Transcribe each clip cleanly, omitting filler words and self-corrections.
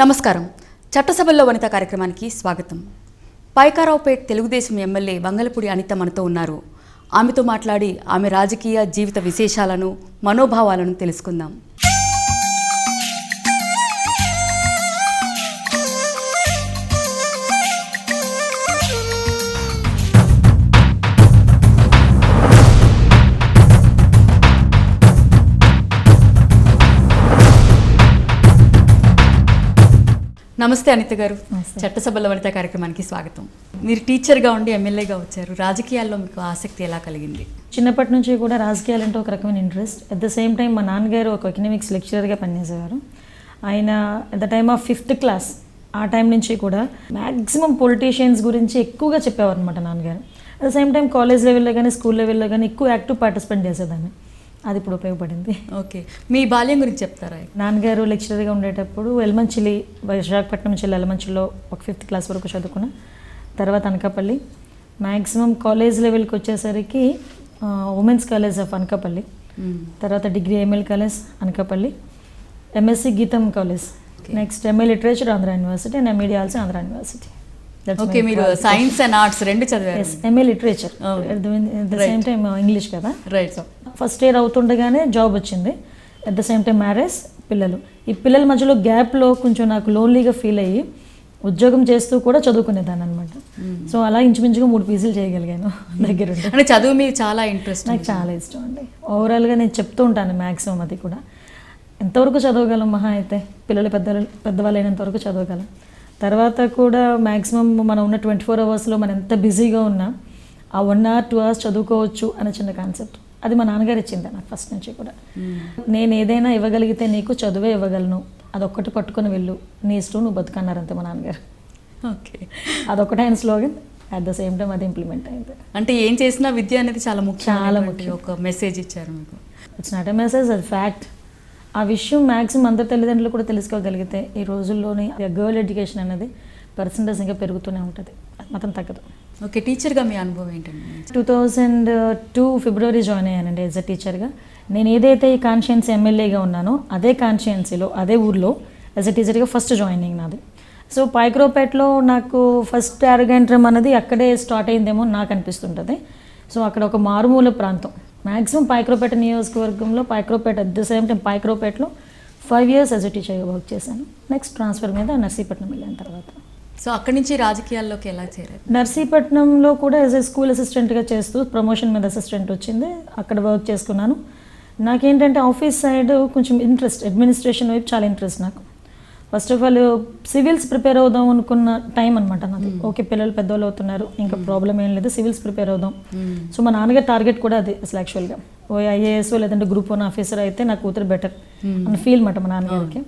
నమస్కారం. చట్టసభల్లో వనిత కార్యక్రమానికి స్వాగతం. పైకారావుపేట్ తెలుగుదేశం ఎమ్మెల్యే వంగలపూడి అనిత మనతో ఉన్నారు. ఆమెతో మాట్లాడి ఆమె రాజకీయ జీవిత విశేషాలను, మనోభావాలను తెలుసుకుందాం. నమస్తే అనిత గారు. చట్టసభల వనిత కార్యక్రమానికి స్వాగతం. మీరు టీచర్గా ఉండి ఎమ్మెల్యేగా వచ్చారు. రాజకీయాల్లో మీకు ఆసక్తి ఎలా కలిగింది? చిన్నప్పటి నుంచి కూడా రాజకీయాలంటే ఒక రకమైన interest. At the same time మా నాన్నగారు ఒక ఎకనామిక్స్ లెక్చరర్గా పనిచేసేవారు. ఆయన at the time of 5th class ఆ టైం నుంచి కూడా మ్యాక్సిమం పొలిటీషియన్స్ గురించి ఎక్కువగా చెప్పేవారు అనమాట నాన్నగారు. At the same time college లెవెల్లో కానీ స్కూల్ లెవెల్లో కానీ ఎక్కువ యాక్టివ్ పార్టిసిపేట్ చేసేదాన్ని. అది ఇప్పుడు ఉపయోగపడింది. ఓకే, మీ బాల్యం గురించి చెప్తారా? నాన్నగారు లెక్చరర్గా ఉండేటప్పుడు ఎల్మంచిలి, విశాఖపట్నం నుంచి ఎల్మంచిలో ఒక 5th క్లాస్ వరకు చదువుకున్నా. తర్వాత అనకాపల్లి, మ్యాక్సిమం కాలేజ్ లెవెల్కి వచ్చేసరికి ఉమెన్స్ కాలేజ్ ఆఫ్ అనకాపల్లి, తర్వాత degree ML college Anakapalli, MSc GITAM college, next MA literature Andhra university and MEd also Andhra university. Okay, మీరు సైన్స్ అండ్ ఆర్ట్స్ రెండు చదివారు? MA literature, at the same time English కదా. రైట్. ఫస్ట్ ఇయర్ అవుతుండగానే job వచ్చింది. At the same time marriage, పిల్లలు. ఈ పిల్లల మధ్యలో గ్యాప్లో కొంచెం నాకు లోన్లీగా ఫీల్ అయ్యి ఉద్యోగం చేస్తూ కూడా చదువుకునేదాన్ని అనమాట. సో అలా ఇంచుమించుగా 3 పీజీలు చేయగలిగాను దగ్గర. అంటే చదువు మీకు చాలా ఇంట్రెస్ట్? నాకు చాలా ఇష్టం అండి. ఓవరాల్గా నేను చెప్తూ ఉంటాను మ్యాక్సిమం అది కూడా. ఎంతవరకు చదవగలం మహా అయితే పిల్లలు పెద్దవాళ్ళు అయినంతవరకు చదవగలం. తర్వాత కూడా మ్యాక్సిమం మనం ఉన్న 24 అవర్స్లో మనం ఎంత బిజీగా ఉన్నా ఆ 1 hour 2 hours చదువుకోవచ్చు అనే చిన్న కాన్సెప్ట్. అది మా నాన్నగారు ఇచ్చింది నాకు ఫస్ట్ నుంచి కూడా. నేను ఏదైనా ఇవ్వగలిగితే నీకు చదువే ఇవ్వగలను, అదొక్కటి పట్టుకొని వెళ్ళు, నీ ఇష్టం, నువ్వు బతుకన్నారంతే మా నాన్నగారు. ఓకే, అదొకటే ఆయన slogan. At the same time అది ఇంప్లిమెంట్ అయింది. అంటే ఏం చేసినా విద్య అనేది చాలా ముఖ్యం, చాలా ముఖ్యం. ఒక మెసేజ్ ఇచ్చారు మీకు. ఇట్స్ నాట్ ఎ మెసేజ్, అది ఫ్యాక్ట్. ఆ విషయం మ్యాక్సిమం అందరి తల్లిదండ్రులు కూడా తెలుసుకోగలిగితే ఈ రోజుల్లోని గర్ల్ ఎడ్యుకేషన్ అనేది పర్సంటేజ్ ఇంకా పెరుగుతూనే ఉంటుంది, అది మాత్రం తగ్గదు. ఓకే, టీచర్గా మీ అనుభవం ఏంటండి? 2002 ఫిబ్రవరి జాయిన్ అయ్యానండి యాజ్ అ టీచర్గా. నేను ఏదైతే ఈ కాన్స్టిట్యుయెన్సీ ఎమ్మెల్యేగా ఉన్నానో అదే కాన్స్టిట్యుయెన్సీలో అదే ఊర్లో యాజ్ అ టీచర్గా ఫస్ట్ జాయినింగ్ నాది. సో పైక్రోపేట్లో నాకు ఫస్ట్ అరగంట్రమ్ అనేది అక్కడే స్టార్ట్ అయిందేమో నాకు అనిపిస్తుంటుంది. సో అక్కడ ఒక మారుమూల ప్రాంతం, మ్యాక్సిమం పైక్రోపేట నియోజకవర్గంలో Payakaraopeta, at the same time పైక్రోపేటలో 5 years యాజ్ అ టీచర్గా వర్క్ చేశాను. నెక్స్ట్ ట్రాన్స్ఫర్ మీద నర్సీపట్నం వెళ్ళిన తర్వాత. సో అక్కడి నుంచి రాజకీయాల్లోకి ఎలా చేరారు? నర్సీపట్నంలో కూడా యాజ్ ఎ స్కూల్ అసిస్టెంట్గా చేస్తూ ప్రమోషన్ మీద అసిస్టెంట్ వచ్చింది, అక్కడ వర్క్ చేసుకున్నాను. నాకేంటంటే ఆఫీస్ సైడ్ కొంచెం ఇంట్రెస్ట్, అడ్మినిస్ట్రేషన్ వైపు చాలా ఇంట్రెస్ట్ నాకు. First of all civils prepare అవుదాం అనుకున్న టైం అనమాట నాది. ఓకే, పిల్లలు పెద్దవాళ్ళు అవుతున్నారు, ఇంకా ప్రాబ్లం ఏం లేదు, సివిల్స్ ప్రిపేర్ అవుదాం. సో మా నాన్నగారి టార్గెట్ కూడా అది అసలు యాక్చువల్గా. ఓ ఐఏఎస్ లేదంటే గ్రూప్ 1 ఆఫీసర్ అయితే నా కూతురు బెటర్ అన్న ఫీల్ అనమాట మా నాన్నగారికి.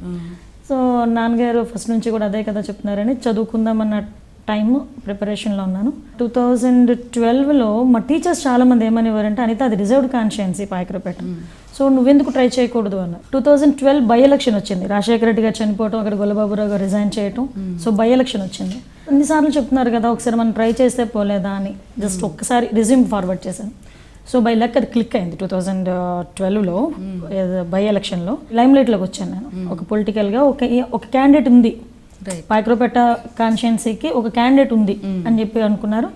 సో నాన్నగారు ఫస్ట్ నుంచి కూడా అదే కదా చెప్తున్నారని చదువుకుందామన్న టైం ప్రిపరేషన్లో ఉన్నాను. 2012లో మా టీచర్స్ చాలామంది ఏమనేవారంటే, అనిత అది రిజర్వ్డ్ కాన్స్టిట్యుయెన్సీ పైక్రోపేట, సో నువ్వెందుకు ట్రై చేయకూడదు అన్న. 2012 బై ఎలక్షన్ వచ్చింది. రాజశేఖర రెడ్డి గారు చనిపోవటం, అక్కడ గొల్లబాబురావు గారు రిజైన్ చేయటం, సో బై ఎలక్షన్ వచ్చింది. అన్నిసార్లు చెప్తున్నారు కదా ఒకసారి మనం ట్రై చేస్తే పోలేదా అని జస్ట్ ఒక్కసారి రిజ్యూమ్ ఫార్వర్డ్ చేశాను. సో బై లక్ అది క్లిక్ అయింది. 2012లో బై ఎలక్షన్లో లైమ్లైట్లోకి వచ్చాను నేను. ఒక పొలిటికల్గా ఒక క్యాండిడేట్ ఉంది, పైక్రోపేట కాన్స్టిట్యుయెన్సీకి ఒక క్యాండిడేట్ ఉంది అని చెప్పి అనుకున్నారు.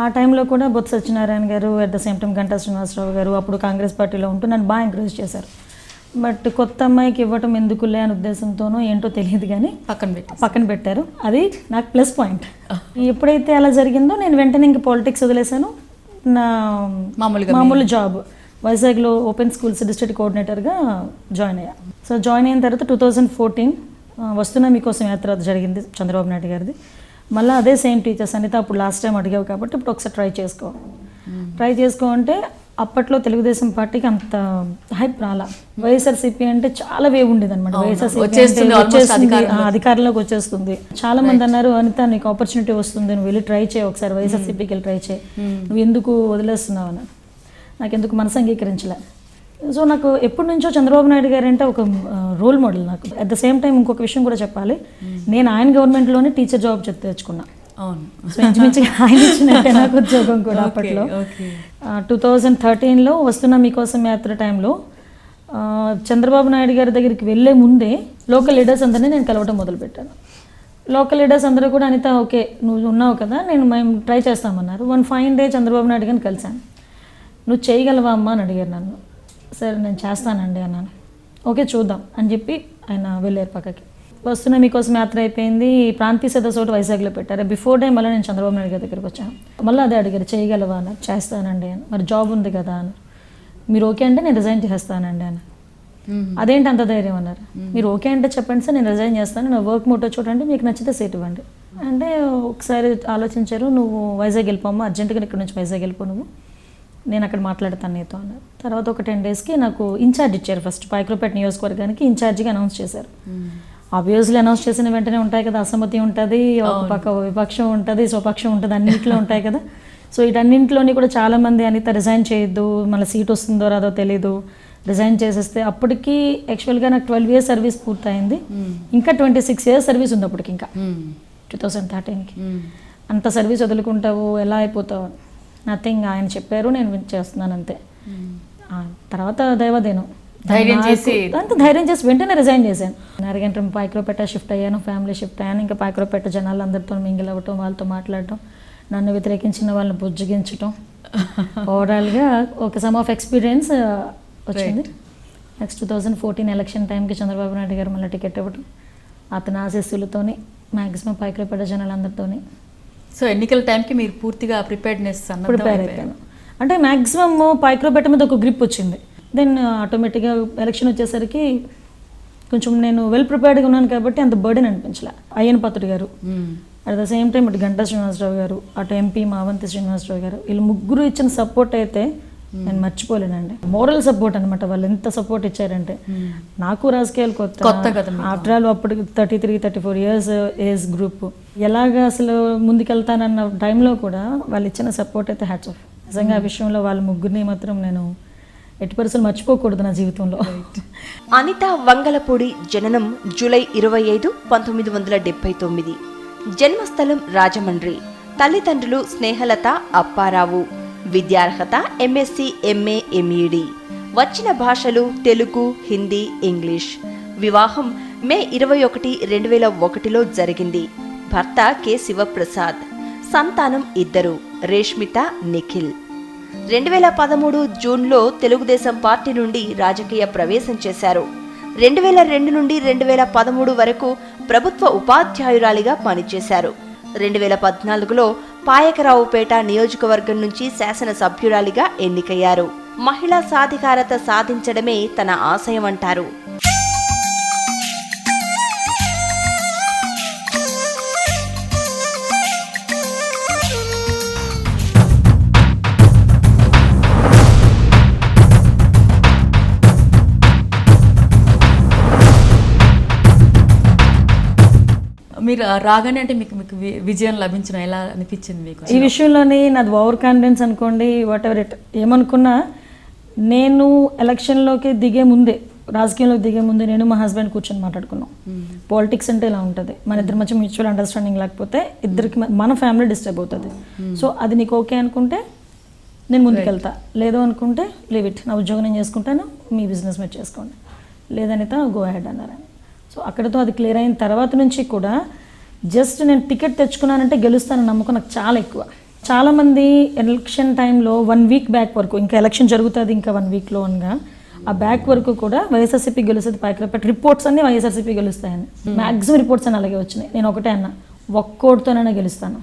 ఆ టైంలో కూడా బొత్స సత్యనారాయణ గారు, at the same time Ganta Srinivasarao గారు అప్పుడు కాంగ్రెస్ పార్టీలో ఉంటూ నన్ను బాగా ఎంకరేజ్ చేశారు. బట్ కొత్త అమ్మాయికి ఇవ్వటం ఎందుకులే అనే ఉద్దేశంతోనో ఏంటో తెలియదు కానీ పక్కన పెట్టారు. అది నాకు ప్లస్ పాయింట్. ఎప్పుడైతే అలా జరిగిందో నేను వెంటనే ఇంక పాలిటిక్స్ వదిలేశాను. నా మామూలు జాబ్ వైజాగ్లో ఓపెన్ స్కూల్స్ డిస్ట్రిక్ట్ కోఆర్డినేటర్గా జాయిన్ అయ్యా. సో జాయిన్ అయిన తర్వాత 2014 వస్తున్నా మీకోసం యాత్ర జరిగింది చంద్రబాబు నాయుడు గారిది. మళ్ళీ అదే సేమ్ టీచర్స్ అనిత అప్పుడు లాస్ట్ టైం అడిగావు కాబట్టి ఇప్పుడు ఒకసారి ట్రై చేసుకో అంటే అప్పట్లో తెలుగుదేశం పార్టీకి అంత హైప్ రాలా. వైఎస్ఆర్సీపీ అంటే చాలా వేవ్ ఉండేది అనమాట. వైఎస్ఆర్సీపీ అధికారంలోకి వచ్చేస్తుంది. చాలా మంది అన్నారు, అనిత నీకు ఆపర్చునిటీ వస్తుంది, నువ్వు వెళ్ళి ట్రై చేయి ఒకసారి, వైఎస్ఆర్సీపీకి వెళ్ళి ట్రై చేయి, నువ్వు ఎందుకు వదిలేస్తున్నావు అని. నాకు ఎందుకు మనసు అంగీకరించలే. సో నాకు ఎప్పటి నుంచో చంద్రబాబు నాయుడు గారు అంటే ఒక రోల్ మోడల్ నాకు. అట్ ద సేమ్ టైం ఇంకొక విషయం కూడా చెప్పాలి, నేను ఆయన గవర్నమెంట్లోనే టీచర్ జాబ్ తెచ్చుకున్నా. సో ఇంచుమించుగా ఆయన ఇచ్చినట్టే నాకు ఉద్యోగం కూడా అప్పట్లో. 2013లో వస్తున్నా మీకోసం యాత్ర టైంలో చంద్రబాబు నాయుడు గారి దగ్గరికి వెళ్ళే ముందే లోకల్ లీడర్స్ అందరినీ నేను కలవటం మొదలుపెట్టాను. లోకల్ లీడర్స్ అందరూ కూడా అనిత ఓకే నువ్వు ఉన్నావు కదా, మేము ట్రై చేస్తామన్నారు. One fine day Chandrababu Naidu గారిని కలిశాను. నువ్వు చేయగలవా అమ్మా అని అడిగారు నన్ను. సరే నేను చేస్తానండి అన్నాను. ఓకే చూద్దాం అని చెప్పి ఆయన వెళ్ళారు పక్కకి. వస్తున్న మీకోసం యాత్ర అయిపోయింది, ప్రాంతీయ సదస్సు ఒకటి వైజాగ్లో పెట్టారు. బిఫోర్ డే మళ్ళీ నేను చంద్రబాబు నాయుడు గారి దగ్గరికి వచ్చాను. మళ్ళీ అదే అడిగారు చేయగలవా అన్నారు. చేస్తానండి అని. మరి జాబ్ ఉంది కదా అన్నారు. మీరు ఓకే అంటే నేను రిజైన్ చేస్తానండి అని. అదేంటి అంత ధైర్యం అన్నారు. మీరు ఓకే అంటే చెప్పండి సార్ నేను రిజైన్ చేస్తాను, నా వర్క్ మోటో చూడండి, మీకు నచ్చితే సీట్ ఇవ్వండి అంటే ఒకసారి ఆలోచించారు. నువ్వు వైజాగ్ వెళ్ళిపోమ్మా, అర్జెంటుగా ఇక్కడ నుంచి వైజాగ్ వెళ్ళిపో, నువ్వు నేను అక్కడ మాట్లాడతాను నీతో అన్నారు. తర్వాత ఒక 10 డేస్కి నాకు ఇన్ఛార్జ్ ఇచ్చారు. ఫస్ట్ పాయకరావుపేట నియోజకవర్గానికి ఇన్ఛార్జిగా అనౌన్స్ చేశారు. ఆబ్వియస్లీ అనౌన్స్ చేసిన వెంటనే ఉంటాయి కదా, అసమ్మతి ఉంటుంది, ఒక పక్క విపక్షం ఉంటుంది, స్వపక్షం ఉంటుంది, అన్నింటిలో ఉంటాయి కదా. సో వీటన్నింటిలోని కూడా చాలామంది అనిత రిజైన్ చేయొద్దు, మళ్ళీ సీట్ వస్తుందో రాదో తెలీదు, రిజైన్ చేసేస్తే. అప్పటికి యాక్చువల్గా నాకు 12 years సర్వీస్ పూర్తయింది. ఇంకా 26 years సర్వీస్ ఉంది అప్పటికి, ఇంకా 2013కి. అంత సర్వీస్ వదులుకుంటావు, ఎలా అయిపోతావు? నథింగ్, ఆయన చెప్పారు, నేను చేస్తున్నాను అంతే. తర్వాత దైవదేనం అంత ధైర్యం చేసి వెంటనే రిజైన్ చేశాను. అరగంట పాయకరావుపేట షిఫ్ట్ అయ్యాను, ఫ్యామిలీ షిఫ్ట్ అయ్యాను. ఇంకా పాయకరావుపేట జనాలు అందరితో మింగిల్ అవ్వటం, వాళ్ళతో మాట్లాడటం, నన్ను వ్యతిరేకించిన వాళ్ళని బుజ్జగించటం, ఓవరాల్గా ఒక సమ్ ఆఫ్ ఎక్స్పీరియన్స్ వచ్చింది. నెక్స్ట్ 2014 ఎలక్షన్ టైంకి చంద్రబాబు నాయుడు గారు మళ్ళీ టికెట్ ఇవ్వడం, అతని ఆశీస్సులతోని మ్యాక్సిమం పాయకరావుపేట జనాలందరితోని. సో ఎన్నికల టైంకి మీరు పూర్తిగా ప్రిపేర్ అయిపోయాను. అంటే మ్యాక్సిమం పాయకరావుపేట మీద ఒక గ్రిప్ వచ్చింది. దెన్ ఆటోమేటిక్గా ఎలక్షన్ వచ్చేసరికి కొంచెం నేను వెల్ ప్రిపేర్డ్గా ఉన్నాను కాబట్టి అంత బర్డెన్ అనిపించలే. అయ్యన్ పాత్రుడు గారు, అట్ ద సేమ్ టైం ఇటు గంటా శ్రీనివాసరావు గారు, అటు ఎంపీ మావంతి శ్రీనివాసరావు గారు, వీళ్ళు ముగ్గురు ఇచ్చిన సపోర్ట్ అయితే నేను మర్చిపోలేనండి. మోరల్ సపోర్ట్ అనమాట. వాళ్ళు ఎంత సపోర్ట్ ఇచ్చారంటే, నాకు రాజకీయాలు కొత్త కదా, ఆఫ్టర్ ఆల్ అప్పటికి 33-34 years ఏజ్ గ్రూప్, ఎలాగా అసలు ముందుకెళ్తానన్న టైంలో కూడా వాళ్ళు ఇచ్చిన సపోర్ట్ అయితే హ్యాట్స్ ఆఫ్. నిజంగా ఆ విషయంలో వాళ్ళ ముగ్గురిని మాత్రం నేను ఎట్టి పరిస్థితులు మర్చిపోకూడదు నా జీవితంలో. అనిత వంగలపూడి జననం జూలై 25, 1979. జన్మస్థలం రాజమండ్రి. తల్లిదండ్రులు స్నేహలత, అప్పారావు. విద్యార్హత MSc, MA, MEd. వచ్చిన భాషలు తెలుగు, హిందీ, ఇంగ్లీష్. వివాహం మే 21, 2001లో జరిగింది. భర్త కె శివప్రసాద్. సంతానం 2, రేష్మిత, నిఖిల్. 2013 జూన్లో తెలుగుదేశం పార్టీ నుండి రాజకీయ ప్రవేశం చేశారు. 2002 నుండి 2013 వరకు ప్రభుత్వ ఉపాధ్యాయురాలిగా పనిచేశారు. 2014లో పాయకరావుపేట నియోజకవర్గం నుంచి శాసనసభ్యురాలిగా ఎన్నికయ్యారు. మహిళా సాధికారత సాధించడమే తన ఆశయం అంటారు. మీరు రాగానే అంటే మీకు విజయం లభించడం ఎలా అనిపించింది మీకు? ఈ విషయంలోని నాది ఓవర్ కాన్ఫిడెన్స్ అనుకోండి, వాట్ ఎవర్ ఇట్. ఏమనుకున్నా నేను ఎలక్షన్లోకి దిగే ముందే, రాజకీయంలోకి దిగే ముందే నేను మా హస్బెండ్ కూర్చొని మాట్లాడుకున్నాం. పాలిటిక్స్ అంటే ఇలా ఉంటుంది, మన ఇద్దరి మధ్య మ్యూచువల్ అండర్స్టాండింగ్ లేకపోతే ఇద్దరికి మన ఫ్యామిలీ డిస్టర్బ్ అవుతుంది. సో అది నీకు ఓకే అనుకుంటే నేను ముందుకెళ్తా, లేదు అనుకుంటే లీవ్ ఇట్, నా ఉద్యోగం నేను చేసుకుంటాను, మీ బిజినెస్ మీరు చేసుకోండి, లేదనిత గో హెడ్ అన్నారని. సో అక్కడతో అది క్లియర్ అయిన తర్వాత నుంచి కూడా జస్ట్ నేను టికెట్ తెచ్చుకున్నానంటే గెలుస్తానని నమ్మకం నాకు చాలా ఎక్కువ. చాలామంది ఎలక్షన్ టైంలో 1 week బ్యాక్ వరకు, ఇంకా ఎలక్షన్ జరుగుతుంది ఇంకా 1 weekలో అనగా, ఆ బ్యాక్ వరకు కూడా వైఎస్ఆర్సీపీ గెలుస్తుంది పాయకరావుపేట, రిపోర్ట్స్ అన్నీ వైఎస్ఆర్సీపీ గెలుస్తాయని. మ్యాక్సిమం రిపోర్ట్స్ అని అలాగే వచ్చినాయి. నేను ఒకటే అన్నా, ఒక్కోటితోనైనా గెలుస్తాను,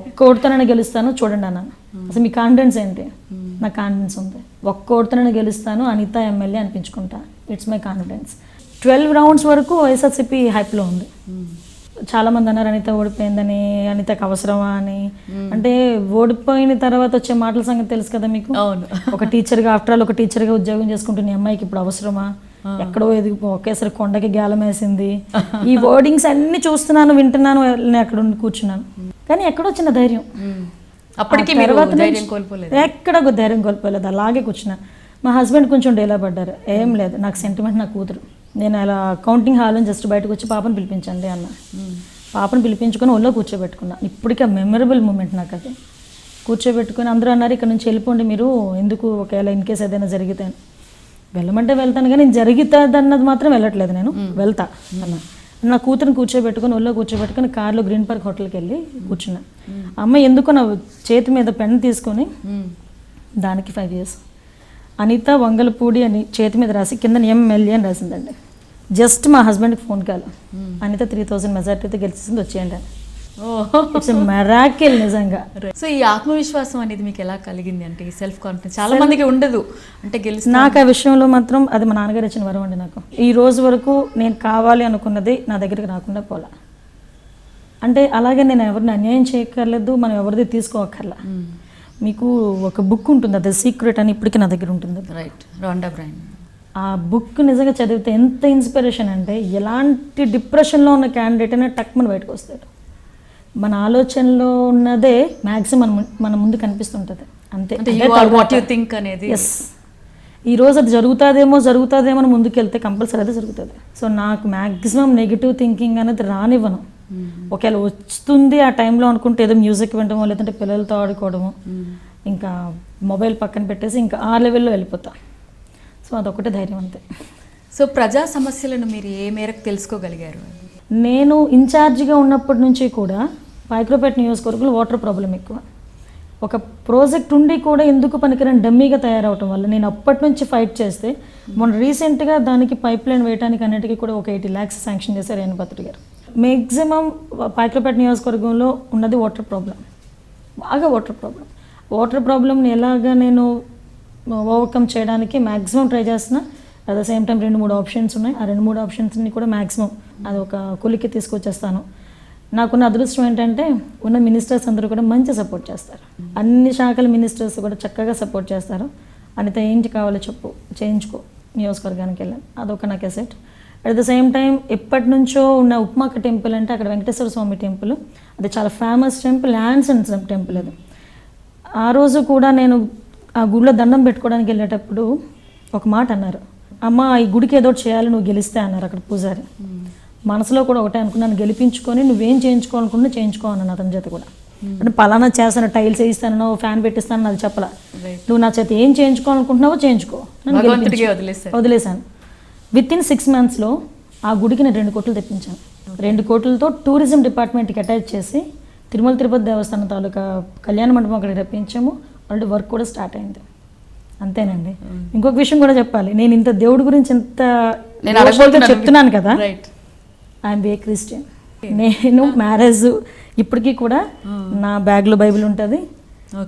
ఒక్కోటితోనైనా గెలుస్తాను, చూడండి అన్నాను. అసలు మీ కాన్ఫిడెన్స్ ఏంటి? నాకు కాన్ఫిడెన్స్ ఉంది, ఒక్కోటితోనైనా గెలుస్తాను, అనిత ఎమ్మెల్యే అనిపించుకుంటా, ఇట్స్ మై కాన్ఫిడెన్స్. 12 rounds వరకు వైఎస్ఆర్సీపీ హైప్లో ఉంది. చాలామంది అన్నారు అనిత ఓడిపోయిందని, అనితకు అవసరమా అని. అంటే ఓడిపోయిన తర్వాత వచ్చే మాటల సంగతి తెలుసు కదా మీకు. ఒక టీచర్గా, ఆఫ్టర్ ఆల్ ఒక టీచర్గా ఉద్యోగం చేసుకుంటున్న అమ్మాయికి ఇప్పుడు అవసరమా? ఎక్కడో ఎదిగి ఒకేసారి కొండకి గ్యాలం వేసింది. ఈ వర్డింగ్స్ అన్ని చూస్తున్నాను, వింటున్నాను, నేను అక్కడ ఉండి కూర్చున్నాను. కానీ ఎక్కడో చిన్న ధైర్యం, ఎక్కడ ధైర్యం కోల్పోలేదు, అలాగే కూర్చున్నా. మా హస్బెండ్ కొంచెం డేలా పడ్డారు, ఏం లేదు నాకు సెంటిమెంట్, నా కూతురు. నేను అలా కౌంటింగ్ హాల్ నుంచి జస్ట్ బయటకు వచ్చి పాపను పిలిపించండి అన్న. పాపను పిలిపించుకొని ఒళ్ళో కూర్చోబెట్టుకున్నా. ఇప్పటికీ మెమరబుల్ మూమెంట్ నాకు అది. కూర్చోబెట్టుకొని అందరూ అన్నారు ఇక్కడ నుంచి వెళ్ళిపోండి మీరు, ఎందుకు ఒకవేళ ఇన్ కేస్ ఏదైనా జరిగితే. వెళ్ళమంటే వెళ్తాను కానీ జరుగుతుంది అన్నది మాత్రం వెళ్ళట్లేదు, నేను వెళ్తా అన్న. నా కూతురుని కూర్చోబెట్టుకొని ఒళ్ళో కూర్చోబెట్టుకొని కార్లో గ్రీన్ పార్క్ హోటల్కి వెళ్ళి కూర్చున్నా. అమ్మ ఎందుకో నా చేతి మీద పెన్ తీసుకొని దానికి 5 years అనిత వంగలపూడి అని చేతి మీద రాసి కింద MLA అని రాసిందండి. జస్ట్ మా హస్బెండ్కి ఫోన్ కాల్, అనిత 3000 మెజార్టీతో గెలిచింది వచ్చేయండి అని. ఇట్స్ మెరాకిల్ నిజంగా. సో ఈ ఆత్మవిశ్వాసం అనేది మీకు ఎలా కలిగింది? అంటే ఈ సెల్ఫ్ కాన్ఫిడెన్స్ చాలా మందికి ఉండదు, అంటే నాకు ఆ విషయంలో మాత్రం అది మా నాన్నగారు ఇచ్చిన వరం అండి. నాకు ఈ రోజు వరకు నేను కావాలి అనుకున్నది నా దగ్గరికి రాకుండా పోలా. అంటే అలాగే నేను ఎవరిని అన్యాయం చేయక్కర్లేదు, మనం ఎవరిది తీసుకోక్కర్లా. మీకు ఒక బుక్ ఉంటుంది, అది సీక్రెట్ అని, ఇప్పటికీ నా దగ్గర ఉంటుంది. Right, Rhonda Byrne. ఆ బుక్ నిజంగా చదివితే ఎంత ఇన్స్పిరేషన్ అంటే, ఎలాంటి డిప్రెషన్లో ఉన్న క్యాండిడేట్ అయినా టక్మని బయటకు వస్తాడు. మన ఆలోచనలో ఉన్నదే మ్యాక్సిమం మన ముందు కనిపిస్తుంటుంది అంతే. ఎస్, ఈరోజు అది జరుగుతుందేమో అని ముందుకెళ్తే కంపల్సరీ అదే జరుగుతుంది. సో నాకు మ్యాక్సిమం నెగిటివ్ థింకింగ్ అనేది రానివ్వను. ఒకవేళ వస్తుంది ఆ టైంలో అనుకుంటే ఏదో మ్యూజిక్ వినడమో లేదంటే పిల్లలతో ఆడుకోవడమో, ఇంకా మొబైల్ పక్కన పెట్టేసి ఇంకా ఆ లెవెల్లో వెళ్ళిపోతా. సో అదొకటే ధైర్యం అంతే. సో ప్రజా సమస్యలను మీరు ఏ మేరకు తెలుసుకోగలిగారు? నేను ఇన్ఛార్జిగా ఉన్నప్పటి నుంచి కూడా పాయకరావుపేట నియోజకవర్గంలో వాటర్ ప్రాబ్లం ఎక్కువ. ఒక ప్రాజెక్ట్ ఉండి కూడా ఎందుకు పనికిరాని డమ్మీగా తయారవటం వల్ల నేను అప్పటి నుంచి ఫైట్ చేస్తే మొన్న రీసెంట్గా దానికి పైప్ లైన్ వేయడానికి అన్నిటికీ కూడా ఒక 80 lakhs శాంక్షన్ చేశారు రేణుపత్రి గారు. మ్యాక్సిమం పాయకరావుపేట నియోజకవర్గంలో ఉన్నది వాటర్ ప్రాబ్లం, బాగా వాటర్ ప్రాబ్లమ్ని ఎలాగా నేను ఓవర్కమ్ చేయడానికి మ్యాక్సిమం ట్రై చేస్తున్నా. At the same time 2-3 options ఉన్నాయి. ఆ 2-3 ఆప్షన్స్ని కూడా మ్యాక్సిమం అది ఒక కొలిక్కి తీసుకొచ్చేస్తాను. నాకున్న అదృష్టం ఏంటంటే ఉన్న మినిస్టర్స్ అందరూ కూడా మంచి సపోర్ట్ చేస్తారు. అన్ని శాఖల మినిస్టర్స్ కూడా చక్కగా సపోర్ట్ చేస్తారు. అనిత ఏంటి కావాలో చెప్పు, చేయించుకో, నియోజకవర్గానికి వెళ్ళాను, అదొక నాకు asset. At the same time ఎప్పటి నుంచో ఉన్న ఉప్మాక టెంపుల్ అంటే అక్కడ వెంకటేశ్వర స్వామి టెంపుల్, అది చాలా ఫేమస్ టెంపుల్, యాన్సెంట్ టెంపుల్ అది. ఆ రోజు కూడా నేను ఆ గుడిలో దండం పెట్టుకోవడానికి వెళ్ళేటప్పుడు ఒక మాట అన్నారు, అమ్మ ఈ గుడికి ఏదో చేయాలి, నువ్వు గెలిస్తే అన్నారు అక్కడ పూజారి. మనసులో కూడా ఒకటే అనుకున్నాను, గెలిపించుకొని నువ్వేం చేయించుకోవాలనుకున్నా చేయించుకోవాలన్నాను అతని చేత కూడా. అంటే పలానా చేస్తాను, టైల్స్ వేయిస్తాను, ఫ్యాన్ పెట్టిస్తాను అది చెప్పలా. నువ్వు నా చేత ఏం చేయించుకోవాలనుకుంటున్నావో చేయించుకో, వదిలేశాను. వితిన్ 6 monthsలో ఆ గుడికి నేను 2 కోట్లు తెప్పించాను. 2 కోట్లతో టూరిజం డిపార్ట్మెంట్కి అటాచ్ చేసి తిరుమల తిరుపతి దేవస్థానం తాలూకా కళ్యాణ మండపం అక్కడికి రప్పించాము. ఆల్రెడీ వర్క్ కూడా స్టార్ట్ అయింది. అంతేనండి. ఇంకొక విషయం కూడా చెప్పాలి, నేను ఇంత దేవుడి గురించి ఇంత చెప్తున్నాను కదా, ఐఎమ్ ఏ క్రిస్టియన్. నేను మ్యారేజ్ ఇప్పటికీ కూడా నా బ్యాగ్లో బైబిల్ ఉంటుంది,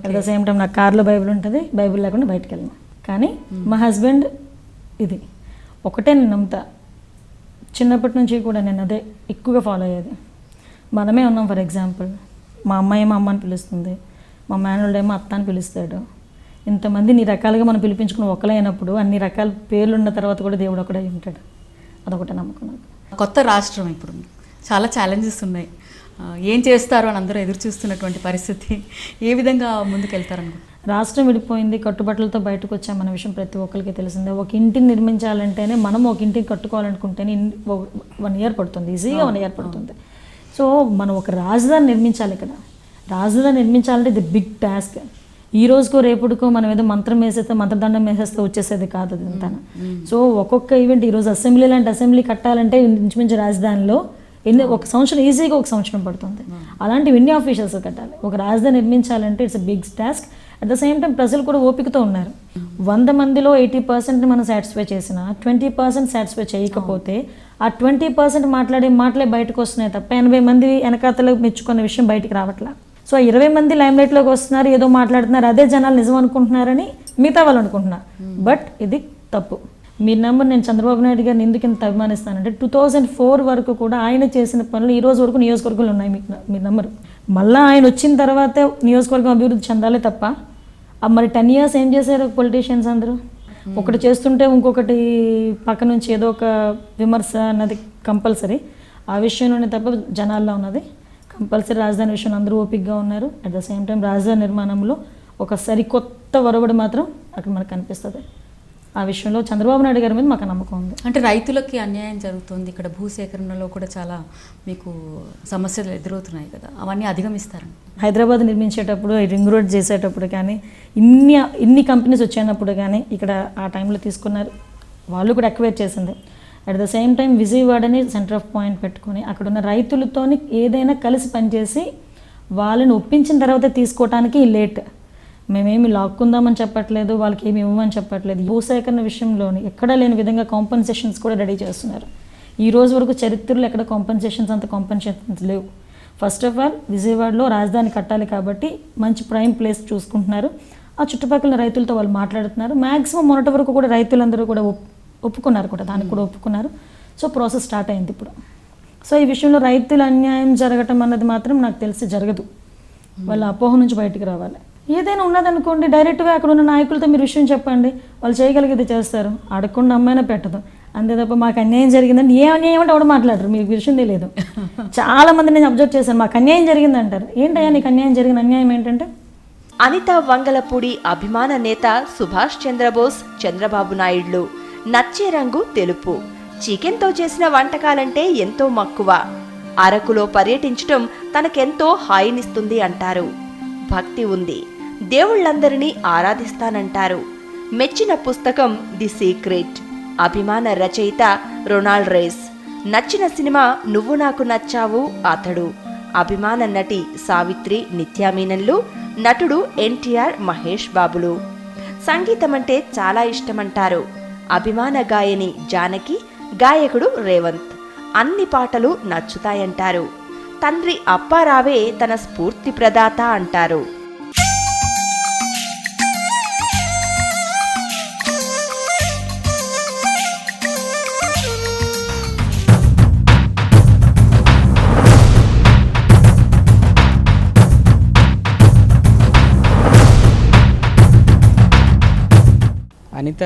అట్ ద సేమ్ టైం నా కార్లో బైబిల్ ఉంటుంది. బైబిల్ లేకుండా బయటకు వెళ్ళను. కానీ మా హస్బెండ్ ఇది ఒకటే నేను నమ్ముతా. చిన్నప్పటి నుంచి కూడా నేను అదే ఎక్కువగా ఫాలో అయ్యేది. మనమే ఉన్నాం, ఫర్ ఎగ్జాంపుల్ మా అమ్మాయి ఏమో అమ్మ అని పిలుస్తుంది, మా మేనల్డ్ ఏమో అత్త అని పిలుస్తాడు. ఇంతమంది నీ రకాలుగా మనం పిలిపించుకుని ఒకలైనప్పుడు అన్ని రకాల పేర్లు ఉన్న తర్వాత కూడా దేవుడు ఒకడే ఉంటాడు. అదొకటే నమ్మకం నాకు. కొత్త రాష్ట్రం, ఇప్పుడు చాలా ఛాలెంజెస్ ఉన్నాయి, ఏం చేస్తారు అని అందరూ ఎదురు చూస్తున్నటువంటి పరిస్థితి, ఏ విధంగా ముందుకెళ్తారనుకుంటున్నారు? రాష్ట్రం విడిపోయింది, కట్టుబట్టలతో బయటకు వచ్చామన్న విషయం ప్రతి ఒక్కరికి తెలిసిందే. ఒక ఇంటిని నిర్మించాలంటేనే, మనం ఒక ఇంటిని కట్టుకోవాలనుకుంటేనే 1 year పడుతుంది, ఈజీగా 1 year పడుతుంది. సో మనం ఒక రాజధాని నిర్మించాలి. ఇక్కడ రాజధాని నిర్మించాలంటే ఇది బిగ్ టాస్క్. ఈ రోజుకో రేపుడుకో మనం ఏదో మంత్రం వేసేస్తే, మంత్రదండం వేసేస్తే వచ్చేసేది కాదు అది అంతా. సో ఒక్కొక్క ఈవెంట్, ఈరోజు అసెంబ్లీ లాంటి అసెంబ్లీ కట్టాలంటే ఇంచుమించు రాజధానిలో ఒక సంవత్సరం, ఈజీగా 1 సంవత్సరం పడుతుంది. అలాంటివి ఎన్ని ఆఫీషియల్స్ కట్టాలి. ఒక రాజధాని నిర్మించాలంటే it's big task. At the same time ప్రజలు కూడా ఓపికతో ఉన్నారు. 100 మందిలో 80% మనం సాటిస్ఫై చేసినా 20% సాటిస్ఫై చేయకపోతే ఆ 20% మాటలే బయటకు వస్తున్నాయి తప్ప 80 మంది వెనకాతలో మెచ్చుకున్న విషయం బయటికి రావట్లా. సో 20 మంది లైమ్లైట్లోకి వస్తున్నారు, ఏదో మాట్లాడుతున్నారు, అదే జనాలు నిజం అనుకుంటున్నారని మిగతా వాళ్ళు అనుకుంటున్నారు. బట్ ఇది తప్పు. మీరు నెంబర్, నేను చంద్రబాబు నాయుడు గారిని ఎందుకు ఇంత అభిమానిస్తానంటే 2004 వరకు కూడా ఆయన చేసిన పనులు ఈ రోజు వరకు నియోజకవర్గాలు ఉన్నాయి. మీ నెంబర్ మళ్ళీ ఆయన వచ్చిన తర్వాతే నియోజకవర్గం అభివృద్ధి చెందాలి తప్ప మరి 10 years ఏం చేశారు పొలిటీషియన్స్ అందరూ? ఒకటి చేస్తుంటే ఇంకొకటి పక్క నుంచి ఏదో ఒక విమర్శ అన్నది కంపల్సరీ. ఆ విషయంలోనే తప్ప జనాల్లో ఉన్నది కంపల్సరీ. రాజధాని విషయంలో అందరూ ఓపికగా ఉన్నారు. అట్ ద సేమ్ టైం రాజధాని నిర్మాణంలో ఒక సరికొత్త ఒరవడి మాత్రం అక్కడ మనకు కనిపిస్తుంది. ఆ విషయంలో చంద్రబాబు నాయుడు గారి మీద మాకు నమ్మకం ఉంది. అంటే రైతులకి అన్యాయం జరుగుతుంది, ఇక్కడ భూసేకరణలో కూడా చాలా మీకు సమస్యలు ఎదురవుతున్నాయి కదా, అవన్నీ అధిగమిస్తారండి? హైదరాబాద్ నిర్మించేటప్పుడు, రింగ్ రోడ్ చేసేటప్పుడు కానీ ఇన్ని కంపెనీస్ వచ్చేటప్పుడు కానీ ఇక్కడ ఆ టైంలో తీసుకున్నారు. వాళ్ళు కూడా ఎక్వైర్ చేసింది. అట్ ద సేమ్ టైం విజయవాడని సెంటర్ ఆఫ్ పాయింట్ పెట్టుకొని అక్కడ ఉన్న రైతులతోని ఏదైనా కలిసి పనిచేసి వాళ్ళని ఒప్పించిన తర్వాత తీసుకోవటానికి లేట్. మేమేమి లాక్కుందామని చెప్పట్లేదు, వాళ్ళకి ఏమి ఇవ్వమని చెప్పట్లేదు. భూసేకరణ విషయంలోని ఎక్కడా లేని విధంగా కాంపన్సేషన్స్ కూడా రెడీ చేస్తున్నారు. ఈ రోజు వరకు చరిత్రలో ఎక్కడ కాంపన్సేషన్స్ లేవు. ఫస్ట్ ఆఫ్ ఆల్ విజయవాడలో రాజధాని కట్టాలి కాబట్టి మంచి ప్రైమ్ ప్లేస్ చూసుకుంటున్నారు. ఆ చుట్టుపక్కల రైతులతో వాళ్ళు మాట్లాడుతున్నారు. మ్యాక్సిమం మొన్నటి వరకు కూడా రైతులందరూ కూడా ఒప్పుకున్నారు కూడా, దానికి కూడా ఒప్పుకున్నారు. సో ప్రాసెస్ స్టార్ట్ అయింది ఇప్పుడు. సో ఈ విషయంలో రైతుల అన్యాయం జరగటం అన్నది మాత్రం నాకు తెలిసి జరగదు. వాళ్ళ అపోహ నుంచి బయటికి రావాలి. ఏదైనా ఉన్నదనుకోండి డైరెక్ట్గా అక్కడ ఉన్న నాయకులతో మీరు విషయం చెప్పండి, వాళ్ళు చేయగలిగేది చేస్తారు. అడగకుండా అమ్మాయినా పెట్టదు. అంతే తప్ప మాకు అన్యాయం జరిగిందని ఏ అన్యాయం అంటే ఎవడు మాట్లాడరు, మీకు విషయం తెలియదు. చాలా మంది నేను అబ్జర్వ్ చేశాను, మాకు అన్యాయం జరిగింది అంటారు. ఏంటయ్యా నీకు అన్యాయం జరిగిన అన్యాయం ఏంటంటే? అనిత వంగలపూడి అభిమాన నేత సుభాష్ చంద్రబోస్ చంద్రబాబు నాయుడులు. నచ్చే రంగు తెలుపు. చికెన్తో చేసిన వంటకాలంటే ఎంతో మక్కువ. అరకులో పర్యటించటం తనకెంతో హాయినిస్తుంది అంటారు. భక్తి ఉంది. దేవుళ్ళందరినీ ఆరాధిస్తానంటారు. మెచ్చిన పుస్తకం ది సీక్రెట్. అభిమాన రచయిత రొనాల్డ్ రేస్. నచ్చిన సినిమా నువ్వు నాకు నచ్చావు అతడు. అభిమాన నటి సావిత్రి నిత్యామీనన్లు. నటుడు ఎన్టీఆర్ మహేష్ బాబులు. సంగీతం అంటే చాలా ఇష్టమంటారు. అభిమాన గాయని జానకి, గాయకుడు రేవంత్. అన్ని పాటలు నచ్చుతాయంటారు. తండ్రి అప్పారావే తన స్ఫూర్తి ప్రదాత అంటారు. అనిత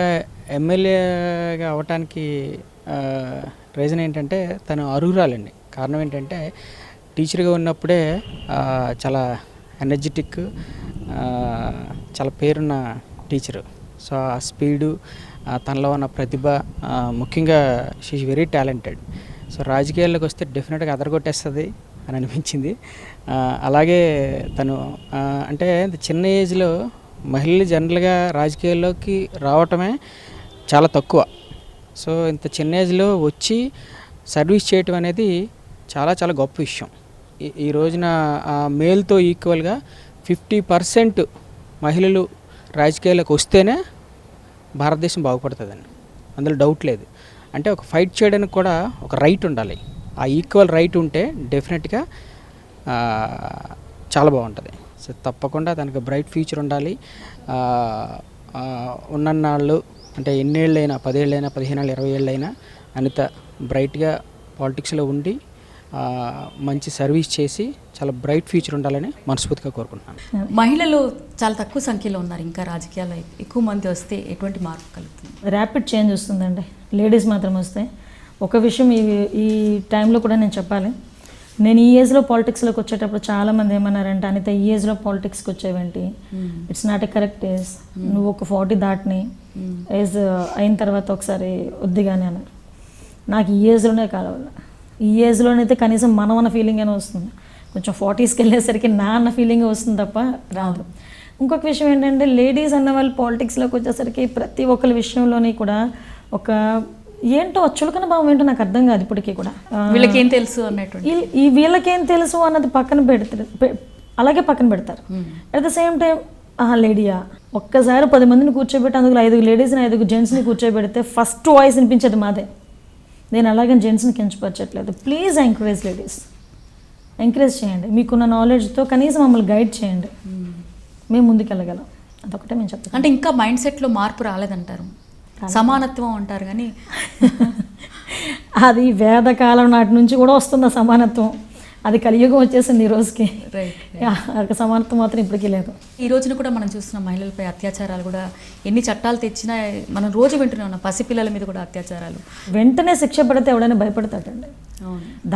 ఎమ్మెల్యేగా అవ్వటానికి రీజన్ ఏంటంటే తను అర్హురాలండి. కారణం ఏంటంటే టీచర్గా ఉన్నప్పుడే చాలా ఎనర్జెటిక్, చాలా పేరున్న టీచరు. సో ఆ స్పీడు, తనలో ఉన్న ప్రతిభ, ముఖ్యంగా she is very talented. So రాజకీయాల్లోకి వస్తే డెఫినెట్గా అదరగొట్టేస్తుంది అని అనిపించింది. అలాగే తను అంటే చిన్న ఏజ్లో మహిళలు జనరల్గా రాజకీయాల్లోకి రావటమే చాలా తక్కువ. సో ఇంత చిన్న ఏజ్లో వచ్చి సర్వీస్ చేయటం అనేది చాలా చాలా గొప్ప విషయం. ఈ రోజున మేల్తో ఈక్వల్గా 50% మహిళలు రాజకీయాల్లోకి వస్తేనే భారతదేశం బాగుపడుతుందండి, అందులో డౌట్ లేదు. అంటే ఒక ఫైట్ చేయడానికి కూడా ఒక రైట్ ఉండాలి. ఆ ఈక్వల్ రైట్ ఉంటే డెఫినెట్గా చాలా బాగుంటుంది. సో తప్పకుండా దానికి బ్రైట్ ఫ్యూచర్ ఉండాలి. ఉన్నన్నాళ్ళు అంటే ఎన్నేళ్ళైనా, 10 ఏళ్ళైనా, 15 ఏళ్ళు, 20 ఏళ్ళైనా అనిత బ్రైట్గా పాలిటిక్స్లో ఉండి మంచి సర్వీస్ చేసి చాలా బ్రైట్ ఫ్యూచర్ ఉండాలని మనస్ఫూర్తిగా కోరుకుంటున్నాను. మహిళలు చాలా తక్కువ సంఖ్యలో ఉన్నారు. ఇంకా రాజకీయాల్లో ఎక్కువ మంది వస్తే ఎటువంటి మార్పు కలుగుతుంది? ర్యాపిడ్ చేంజ్ వస్తుందండి. లేడీస్ మాత్రం వస్తే ఒక విషయం ఈ టైంలో కూడా నేను చెప్పాలి. నేను ఈ ఏజ్లో పాలిటిక్స్లోకి వచ్చేటప్పుడు చాలామంది ఏమన్నారంటే అనిత ఈ ఏజ్లో పాలిటిక్స్కి వచ్చేవేంటి, it's not a correct age, నువ్వు ఒక 40 దాటిని ఏజ్ అయిన తర్వాత ఒకసారి వద్దిగానే అన్నారు. నాకు ఈ ఏజ్లోనే కావాలి. ఈ ఏజ్లోనైతే కనీసం మనం అన్న ఫీలింగ్ అయినా వస్తుంది. కొంచెం 40స్కి వెళ్ళేసరికి నా అన్న ఫీలింగ్ వస్తుంది తప్ప రాదు. ఇంకొక విషయం ఏంటంటే లేడీస్ అన్న వాళ్ళు పాలిటిక్స్లోకి వచ్చేసరికి ప్రతి ఒక్కరి విషయంలోని కూడా ఒక ఏంటో చులకన భావం ఏంటో నాకు అర్థం కాదు ఇప్పటికీ కూడా. వీళ్ళకేం తెలుసు అన్నట్టు ఈ వీళ్ళకేం తెలుసు అన్నది పక్కన పెడతారు, అలాగే పక్కన పెడతారు. అట్ ద సేమ్ టైం లేడీయా, ఒక్కసారి 10 మందిని కూర్చోబెట్టి అందులో 5 లేడీస్ని 5 జెంట్స్ని కూర్చోబెడితే ఫస్ట్ వాయిస్ వినిపించేది మాదే. నేను అలాగే జెంట్స్ని కించపరచట్లేదు. ప్లీజ్ ఎంకరేజ్ లేడీస్, ఎంకరేజ్ చేయండి. మీకున్న నాలెడ్జ్తో కనీసం మమ్మల్ని గైడ్ చేయండి, మేము ముందుకెళ్ళగలం. అదొకటే మేము చెప్తాం. అంటే ఇంకా మైండ్ సెట్లో మార్పు రాలేదంటారు. సమానత్వం అంటారు కానీ అది వేదకాలం నాటి నుంచి కూడా వస్తుంది ఆ సమానత్వం. అది కలియుగం వచ్చేసింది ఈ రోజుకి. సమానత్వం మాత్రం ఇప్పటికీ లేదు. ఈ రోజున కూడా మనం చూస్తున్న మహిళలపై అత్యాచారాలు కూడా ఎన్ని చట్టాలు తెచ్చినా మనం రోజు వింటూనే ఉన్నాం. పసిపిల్లల మీద కూడా అత్యాచారాలు. వెంటనే శిక్ష పడితే ఎవడైనా భయపడతాడండి.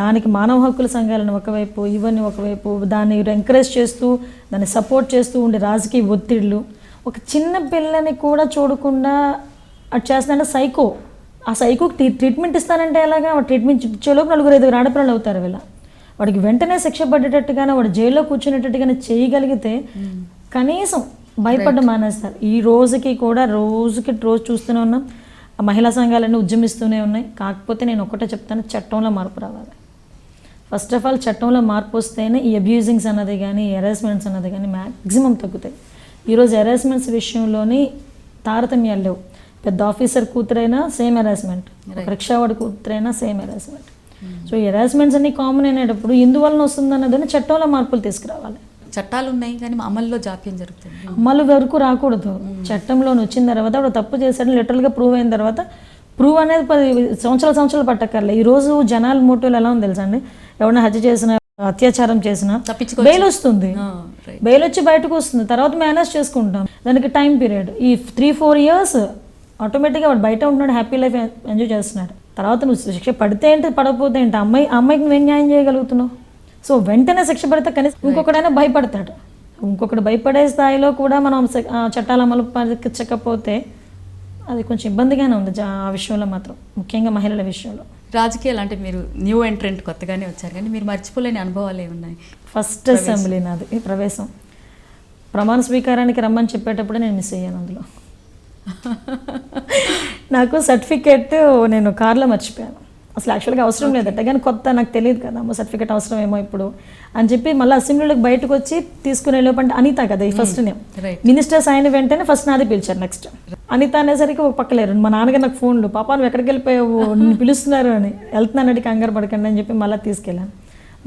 దానికి మానవ హక్కుల సంఘాలను ఒకవైపు, ఇవన్నీ ఒకవైపు, దాన్ని ఎంకరేజ్ చేస్తూ దాన్ని సపోర్ట్ చేస్తూ ఉండే రాజకీయ ఒత్తిళ్ళు. ఒక చిన్న పిల్లని కూడా చూడకుండా అటు చేస్తానంటే సైకో. ఆ సైకోకి ట్రీట్మెంట్ ఇస్తానంటే ఎలాగా? ట్రీట్మెంట్ ఇచ్చేలోపు 4-5 ఆడపిల్లలు అవుతారు వీళ్ళ. వాడికి వెంటనే శిక్ష పడేటట్టుగానే, వాడు జైల్లో కూర్చునేటట్టుగానే చేయగలిగితే కనీసం భయపడ్డ మానేస్తారు. ఈ రోజుకి కూడా రోజు చూస్తూనే ఉన్నాం. ఆ మహిళా సంఘాలన్నీ ఉద్యమిస్తూనే ఉన్నాయి. కాకపోతే నేను ఒకటే చెప్తాను, చట్టంలో మార్పు రావాలి. ఫస్ట్ ఆఫ్ ఆల్ చట్టంలో మార్పు వస్తేనే ఈ అబ్యూజింగ్స్ అన్నది కానీ హెరాస్మెంట్స్ అన్నది కానీ మ్యాక్సిమం తగ్గుతాయి. ఈరోజు హెరాస్మెంట్స్ విషయంలోని తారతమ్యాలు లేవు. పెద్ద ఆఫీసర్ కూతురైనా సేమ్ హెరాస్మెంట్, రిక్షావాడి కూతురైనా సేమ్ హెరాస్మెంట్. సో ఈ హెరాస్మెంట్స్ అన్ని కామన్ అయినప్పుడు ఎందువలన వస్తుంది అన్నదని చట్టంలో మార్పులు తీసుకురావాలి. చట్టాలు ఉన్నాయి కానీ అమల్లో జాప్యం జరుగుతుంది. అమలు వరకు రాకూడదు. చట్టంలోని వచ్చిన తర్వాత వాడు తప్పు చేశాడని లిటరల్గా ప్రూవ్ అయిన తర్వాత ప్రూవ్ అనేది 10 సంవత్సరాలు పట్టక్కర్లే. ఈరోజు జనాల మోటివ్లు ఎలా ఉంది తెలుసా అండి? ఎవరైనా హత్య చేసినా, అత్యాచారం చేసినా బెయిల్ వస్తుంది, బెయిల్ వచ్చి బయటకు వస్తుంది, తర్వాత మేనేజ్ చేసుకుంటాం. దానికి టైం పీరియడ్ ఈ 3-4 years ఆటోమేటిక్గా వాడు బయట ఉంటున్నాడు, హ్యాపీ లైఫ్ ఎంజాయ్ చేస్తున్నాడు. తర్వాత నువ్వు శిక్ష పడితే ఏంటి, పడకపోతే ఏంటి, అమ్మాయికి నువ్వేం న్యాయం చేయగలుగుతున్నావు? సో వెంటనే శిక్ష పడితే కనీసం ఇంకొకడైనా భయపడతాడు. ఇంకొకటి భయపడే స్థాయిలో కూడా మనం చట్టాల అమలు పరిచకపోతే అది కొంచెం ఇబ్బందిగానే ఉంది ఆ విషయంలో మాత్రం, ముఖ్యంగా మహిళల విషయంలో. రాజకీయాలు అంటే మీరు న్యూ ఎంట్రెంట్ కొత్తగానే వచ్చారు కానీ మీరు మర్చిపోలేని అనుభవాలు ఏమున్నాయి? ఫస్ట్ అసెంబ్లీ నాది ఈ ప్రవేశం. ప్రమాణ స్వీకారానికి రమ్మని చెప్పేటప్పుడే నేను మిస్ అయ్యాను. అందులో నాకు సర్టిఫికేట్ నేను కార్లో మర్చిపోయాను. అసలు యాక్చువల్గా అవసరం లేదట, కానీ కొత్త నాకు తెలియదు కదా, అమ్మ సర్టిఫికేట్ అవసరం ఏమో ఇప్పుడు అని చెప్పి మళ్ళీ అసెంబ్లీలోకి బయటకు వచ్చి తీసుకునే లోపంటే అనిత కదా ఈ ఫస్ట్ నేమ్. మినిస్టర్స్ అయిన వెంటనే ఫస్ట్ నాది పిలిచారు. నెక్స్ట్ అనిత అనేసరికి ఒక పక్కలేరు. మా నాన్నగారు నాకు ఫోన్లు, పాప నువ్వు ఎక్కడికి వెళ్ళిపోయావు, నిన్ను పిలుస్తున్నారు అని. వెళ్తున్నానంటే కంగారు పడకండి అని చెప్పి మళ్ళీ తీసుకెళ్ళాను.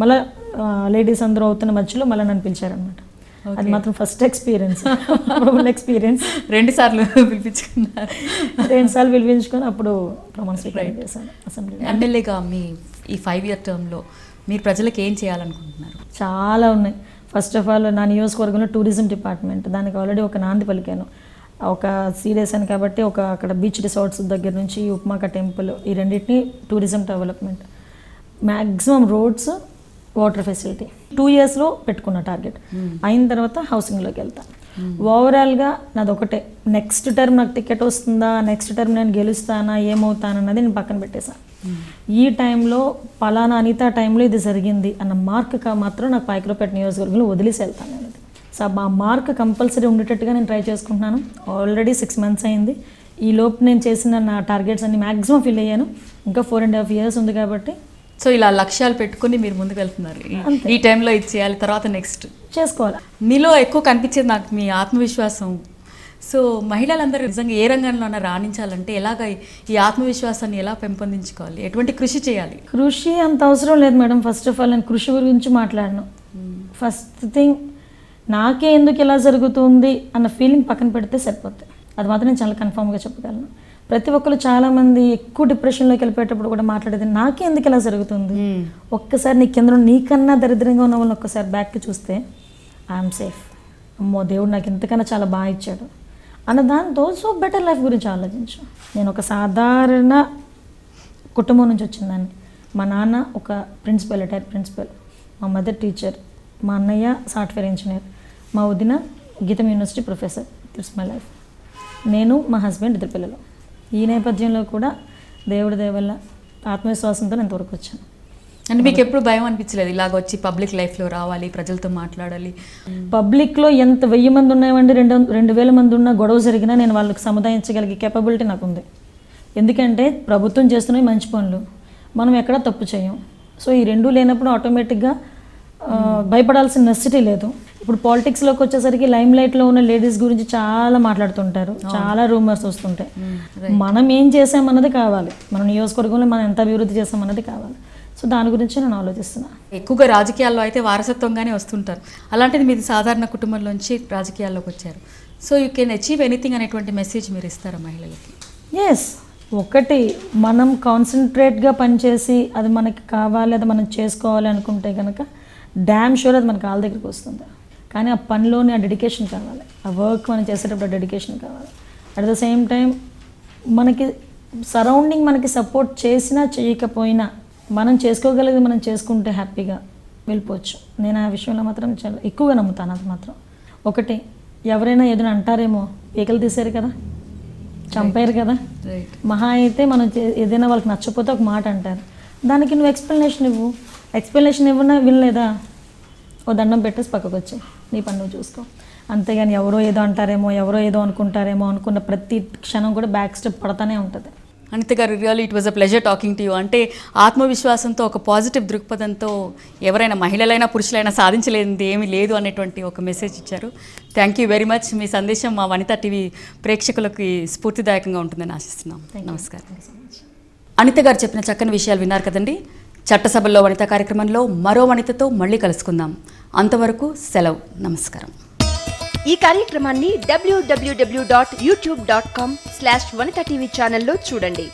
మళ్ళీ లేడీస్ అందరూ అవుతున్న మధ్యలో మళ్ళీ నన్ను పిలిచారనమాట. అది మాత్రం ఫస్ట్ ఎక్స్పీరియన్స్, ఎక్స్పీరియన్స్. 2 సార్లు పిలిపించుకున్నారు. 2 సార్లు పిలిపించుకొని అప్పుడు ప్రమాణ స్వీకారం చేశాను అసెంబ్లీ. ఎమ్మెల్యేగా మీ ఈ 5-year టర్మ్లో మీరు ప్రజలకు ఏం చేయాలనుకుంటున్నారు? చాలా ఉన్నాయి. ఫస్ట్ ఆఫ్ ఆల్ నా నియోజకవర్గంలో టూరిజం డిపార్ట్మెంట్, దానికి ఆల్రెడీ ఒక నాంది పలికాను. ఒక సీరియస్ అని కాబట్టి అక్కడ బీచ్ రిసార్ట్స్ దగ్గర నుంచి ఉప్మాక టెంపుల్, ఈ రెండింటిని tourism development, maximum roads, water facility 2 yearsలో పెట్టుకున్న టార్గెట్. అయిన తర్వాత హౌసింగ్లోకి వెళ్తాను. ఓవరాల్గా నాది ఒకటే, నెక్స్ట్ టర్మ్ నాకు టికెట్ వస్తుందా, నెక్స్ట్ టర్మ్ నేను గెలుస్తానా, ఏమవుతానన్నది నేను పక్కన పెట్టేశాను. ఈ టైంలో పలానా అనిత టైంలో ఇది జరిగింది అన్న మార్క్ మాత్రం నాకు పాయకరావుపేట నియోజకవర్గంలో వదిలేసి వెళ్తాను అనేది. సో ఆ మార్క్ కంపల్సరీ ఉండేటట్టుగా నేను ట్రై చేసుకుంటున్నాను. ఆల్రెడీ 6 months అయింది. ఈ లోపు నేను చేసిన నా టార్గెట్స్ అన్ని మ్యాక్సిమం ఫిల్ అయ్యాను. ఇంకా 4.5 years ఉంది కాబట్టి. సో ఇలా లక్ష్యాలు పెట్టుకుని మీరు ముందుకు వెళ్తున్నారు. ఈ టైంలో ఇది చేయాలి, తర్వాత నెక్స్ట్ చేసుకోవాలి. మీలో ఎక్కువ కనిపించేది నాకు మీ ఆత్మవిశ్వాసం. సో మహిళలందరూ నిజంగా ఏ రంగంలోనే రాణించాలంటే ఎలాగ ఈ ఆత్మవిశ్వాసాన్ని ఎలా పెంపొందించుకోవాలి, ఎటువంటి కృషి చేయాలి? కృషి అంత అవసరం లేదు మేడం. ఫస్ట్ ఆఫ్ ఆల్ నేను కృషి గురించి మాట్లాడను. ఫస్ట్ థింగ్, నాకే ఎందుకు ఇలా జరుగుతుంది అన్న ఫీలింగ్ పక్కన పెడితే సరిపోతుంది. అది మాత్రం నేను చాలా కన్ఫామ్గా చెప్పగలను. ప్రతి ఒక్కరు చాలామంది ఎక్కువ డిప్రెషన్లోకి వెళ్ళిపోయేటప్పుడు కూడా మాట్లాడేది నాకే ఎందుకు ఇలా జరుగుతుంది. ఒక్కసారి నీ కింద నీకన్నా దరిద్రంగా ఉన్న వాళ్ళని ఒక్కసారి బ్యాక్కి చూస్తే ఐఎమ్ సేఫ్, అమ్మో దేవుడు నాకు ఇంతకన్నా చాలా బాగా ఇచ్చాడు అన్న దాంతో సో బెటర్ లైఫ్ గురించి ఆలోచించు. నేను ఒక సాధారణ కుటుంబం నుంచి వచ్చిందాన్ని. మా నాన్న ఒక ప్రిన్సిపల్, రిటైర్డ్ ప్రిన్సిపల్, మా మదర్ టీచర్, మా అన్నయ్య సాఫ్ట్వేర్ ఇంజనీర్, మా వదిన గీతం university professor. It's my life. నేను, మా హస్బెండ్, 2 పిల్లలు. ఈ నేపథ్యంలో కూడా దేవుడి దయ వల్ల ఆత్మవిశ్వాసంతో నేను ఇంతవరకు వచ్చాను. అంటే మీకు ఎప్పుడు భయం అనిపించలేదు ఇలాగ వచ్చి పబ్లిక్ లైఫ్లో రావాలి, ప్రజలతో మాట్లాడాలి? పబ్లిక్లో ఎంత 1000 మంది ఉన్నాయండి, 2000 మంది ఉన్నా గొడవ జరిగినా నేను వాళ్ళకి సముదాయించగలిగే కేపబిలిటీ నాకు ఉంది. ఎందుకంటే ప్రభుత్వం చేస్తున్నవి మంచి పనులు, మనం ఎక్కడా తప్పు చేయం. సో ఈ రెండూ లేనప్పుడు ఆటోమేటిక్గా భయపడాల్సిన నెసిటీ లేదు. ఇప్పుడు పాలిటిక్స్లోకి వచ్చేసరికి లైమ్ లైట్లో ఉన్న లేడీస్ గురించి చాలా మాట్లాడుతుంటారు, చాలా రూమర్స్ వస్తుంటాయి. మనం ఏం చేసామన్నది కావాలి, మన నియోజకవర్గంలో మనం ఎంత అభివృద్ధి చేసామన్నది కావాలి. సో దాని గురించి నేను ఆలోచిస్తున్నా. ఎక్కువగా రాజకీయాల్లో అయితే వారసత్వంగానే వస్తుంటారు, అలాంటిది మీది సాధారణ కుటుంబంలోంచి రాజకీయాల్లోకి వచ్చారు. So you can achieve anything అనేటువంటి మెసేజ్ మీరు ఇస్తారా మహిళలకి? ఎస్, ఒకటి మనం కాన్సన్ట్రేట్గా పనిచేసి అది మనకి కావాలి, అది మనం చేసుకోవాలి అనుకుంటే కనుక డ్యామ్ షూర్ అది మనకి వాళ్ళ దగ్గరికి వస్తుంది. కానీ ఆ పనిలోని ఆ డెడికేషన్ కావాలి, ఆ వర్క్ మనం చేసేటప్పుడు డెడికేషన్ కావాలి. అట్ ద సేమ్ టైం మనకి సరౌండింగ్ మనకి సపోర్ట్ చేసినా చేయకపోయినా మనం చేసుకోగలిగేది మనం చేసుకుంటే హ్యాపీగా వెళ్ళిపోవచ్చు. నేను ఆ విషయంలో మాత్రం చాలా ఎక్కువగా నమ్ముతాను. అది మాత్రం ఒకటి, ఎవరైనా ఏదైనా అంటారేమో, పీకలు తీసారు కదా, చంపారు కదా, మహా అయితే మనం ఏదైనా వాళ్ళకి నచ్చకపోతే ఒక మాట అంటారు, దానికి నువ్వు ఎక్స్ప్లెనేషన్ ఇవ్వు. ఎక్స్ప్లెనేషన్ ఇవ్వనా వినలేదా, ఓ దండం పెట్టేసి పక్కకు వచ్చి నీ పని నువ్వు చూసుకో. అంతేగాని ఎవరో ఏదో అంటారేమో, ఎవరో ఏదో అనుకుంటారేమో అనుకున్న ప్రతి క్షణం కూడా బ్యాక్ స్టెప్ పడతానే ఉంటుంది. అనిత గారు, really it was a pleasure talking to you. అంటే ఆత్మవిశ్వాసంతో, ఒక పాజిటివ్ దృక్పథంతో ఎవరైనా మహిళలైనా పురుషులైనా సాధించలేనిది ఏమీ లేదు అనేటువంటి ఒక మెసేజ్ ఇచ్చారు. Thank you very much. మీ సందేశం మా వనిత టీవీ ప్రేక్షకులకి స్ఫూర్తిదాయకంగా ఉంటుందని ఆశిస్తున్నాం. నమస్కారం. అనిత గారు చెప్పిన చక్కని విషయాలు విన్నారు కదండి. చట్టసభల్లో వనిత కార్యక్రమంలో మరో వనితతో మళ్ళీ కలుసుకుందాం. అంతవరకు సెలవు. నమస్కారం. ఈ కార్యక్రమాన్ని www.youtube.com/vanitatv ఛానల్లో చూడండి.